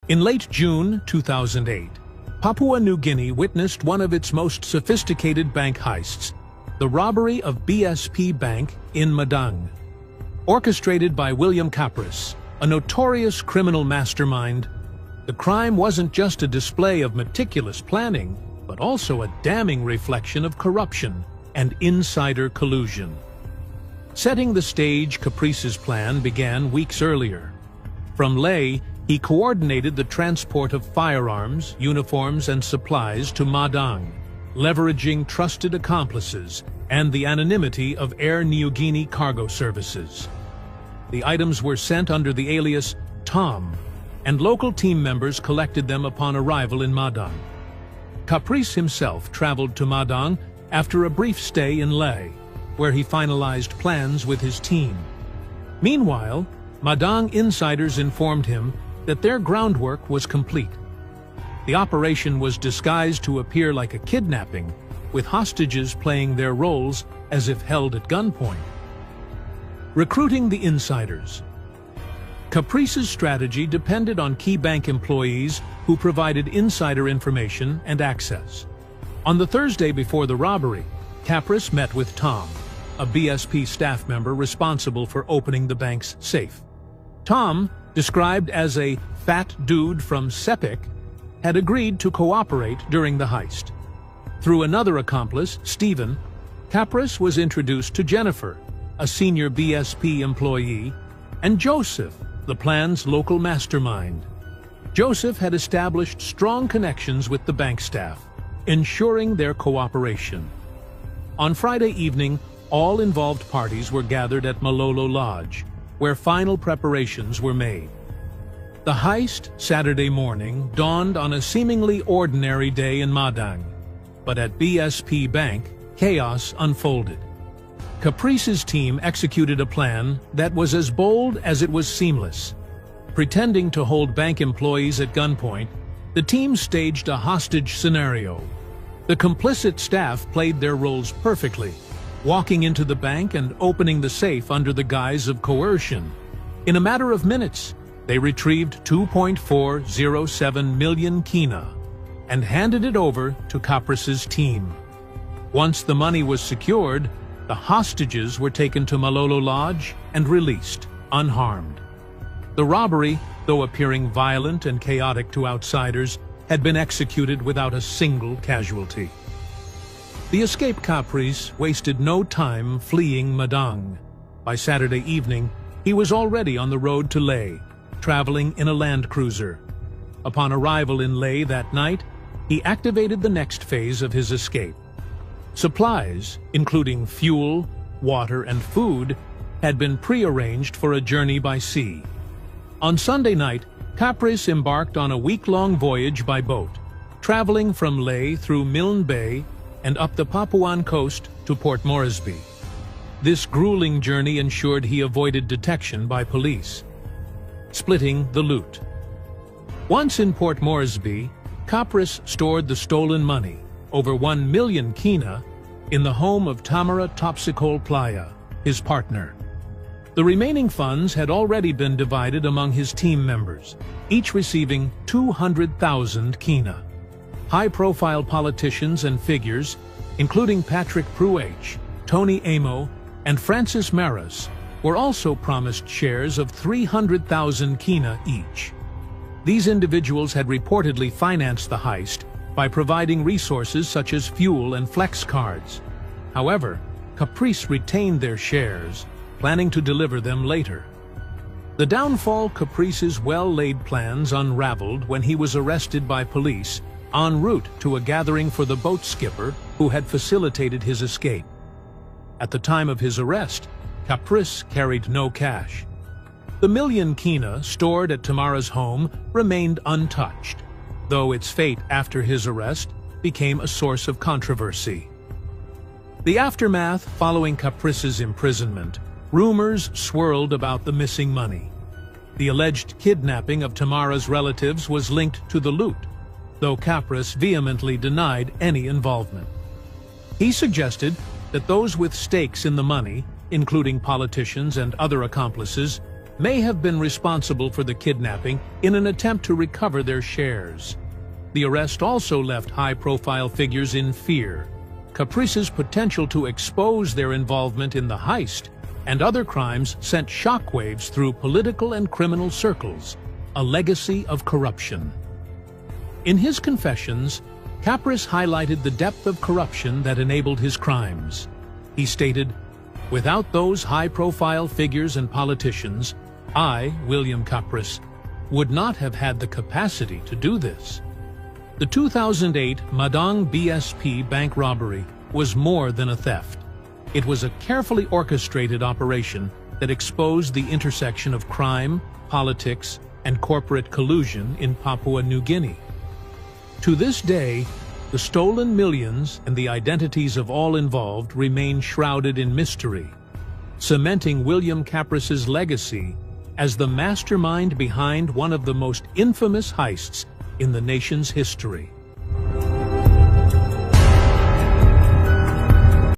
In late June 2008, Papua New Guinea witnessed one of its most sophisticated bank heists, the robbery of BSP Bank in Madang. Orchestrated by William Kapris, a notorious criminal mastermind, the crime wasn't just a display of meticulous planning, but also a damning reflection of corruption and insider collusion. Setting the stage, Kapris's plan began weeks earlier. From Leh, he coordinated the transport of firearms, uniforms, and supplies to Madang, leveraging trusted accomplices and the anonymity of Air Niugini cargo services. The items were sent under the alias Tom, and local team members collected them upon arrival in Madang. Kapris himself traveled to Madang after a brief stay in Leh, where he finalized plans with his team. Meanwhile, Madang insiders informed him that their groundwork was complete. The operation was disguised to appear like a kidnapping, with hostages playing their roles as if held at gunpoint. Recruiting the insiders. Kapris's strategy depended on key bank employees who provided insider information and access. On the Thursday before the robbery, Kapris met with Tom, a BSP staff member responsible for opening the bank's safe. Tom, described as a fat dude from Sepik, had agreed to cooperate during the heist. Through another accomplice, Stephen, Kapris was introduced to Jennifer, a senior BSP employee, and Joseph, the plan's local mastermind. Joseph had established strong connections with the bank staff, ensuring their cooperation. On Friday evening, all involved parties were gathered at Malolo Lodge, where final preparations were made. The heist, Saturday morning, dawned on a seemingly ordinary day in Madang, but at BSP Bank, chaos unfolded. Kapris's team executed a plan that was as bold as it was seamless. Pretending to hold bank employees at gunpoint, the team staged a hostage scenario. The complicit staff played their roles perfectly, walking into the bank and opening the safe under the guise of coercion. In a matter of minutes, they retrieved 2.407 million kina and handed it over to Kapris's team. Once the money was secured, the hostages were taken to Malolo Lodge and released, unharmed. The robbery, though appearing violent and chaotic to outsiders, had been executed without a single casualty. The escaped Kapris wasted no time fleeing Madang. By Saturday evening, he was already on the road to Leh, traveling in a land cruiser. Upon arrival in Leh that night, he activated the next phase of his escape. Supplies, including fuel, water, and food, had been pre-arranged for a journey by sea. On Sunday night, Kapris embarked on a week-long voyage by boat, traveling from Leh through Milne Bay and up the Papuan coast to Port Moresby. This grueling journey ensured he avoided detection by police. Splitting the loot. Once in Port Moresby, Kapris stored the stolen money, over 1 million kina, in the home of Tamara Topsicol Playa, his partner. The remaining funds had already been divided among his team members, each receiving 200,000 kina. High-profile politicians and figures, including Patrick Pruach, Tony Amo, and Francis Maris, were also promised shares of 300,000 kina each. These individuals had reportedly financed the heist by providing resources such as fuel and flex cards. However, Kapris retained their shares, planning to deliver them later. The downfall Kapris's well-laid plans unraveled when he was arrested by police en route to a gathering for the boat skipper who had facilitated his escape. At the time of his arrest, Kapris carried no cash. The million kina stored at Tamara's home remained untouched, though its fate after his arrest became a source of controversy. The aftermath following Kapris's imprisonment, rumors swirled about the missing money. The alleged kidnapping of Tamara's relatives was linked to the loot, though Kapris vehemently denied any involvement. He suggested that those with stakes in the money, including politicians and other accomplices, may have been responsible for the kidnapping in an attempt to recover their shares. The arrest also left high-profile figures in fear. Kapris's potential to expose their involvement in the heist and other crimes sent shockwaves through political and criminal circles, a legacy of corruption. In his confessions, Kapris highlighted the depth of corruption that enabled his crimes. He stated, "Without those high-profile figures and politicians, I, William Kapris, would not have had the capacity to do this." The 2008 Madang BSP bank robbery was more than a theft. It was a carefully orchestrated operation that exposed the intersection of crime, politics, and corporate collusion in Papua New Guinea. To this day, the stolen millions and the identities of all involved remain shrouded in mystery, cementing William Kapris's legacy as the mastermind behind one of the most infamous heists in the nation's history.